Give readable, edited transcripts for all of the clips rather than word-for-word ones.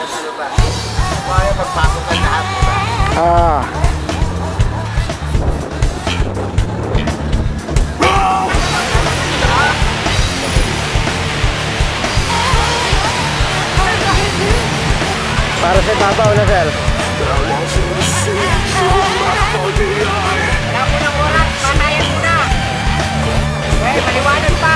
ano ba? Kaya magpasok ka lahat, diba? Para sa Papa, wala sir. Wala po ng oras, patayan muna. Okay, maliwanag pa.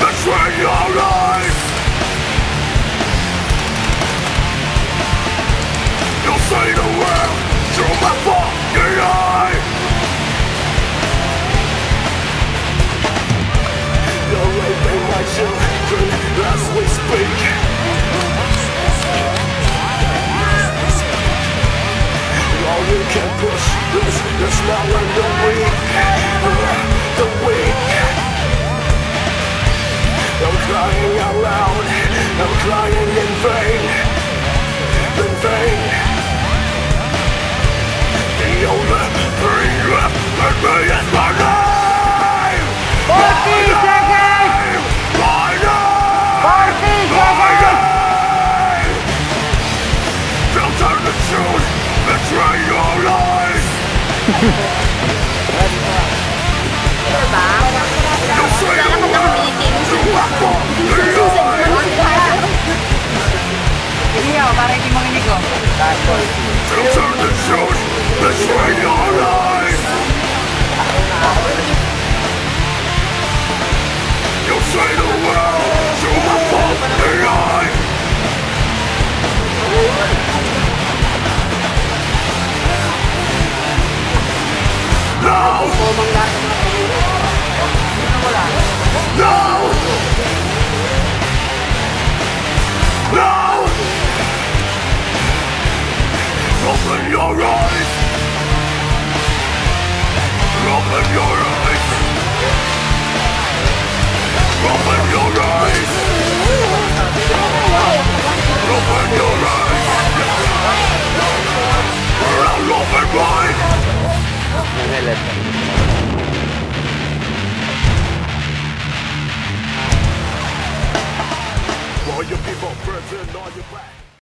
Betray your life. You'll say the world through my fucking eye. You're raping my children as we speak. All you can push is the smell and the weak. The weak. I'm crying out loud, I'm crying in vain, in vain. The only thing left with me is my name. 40 seconds! My name! 40 My seconds! name! Filter the truth, betray your lies. You'll say the world through my fucking eyes. Hindi ako, para hindi manginig ko. Filter the truth, betray your lies. You'll say the world through my fucking eyes. No! No! No! Open your eyes! Open your eyes! Open your eyes! Open your eyes! I'll open mine! All your people prison on your back.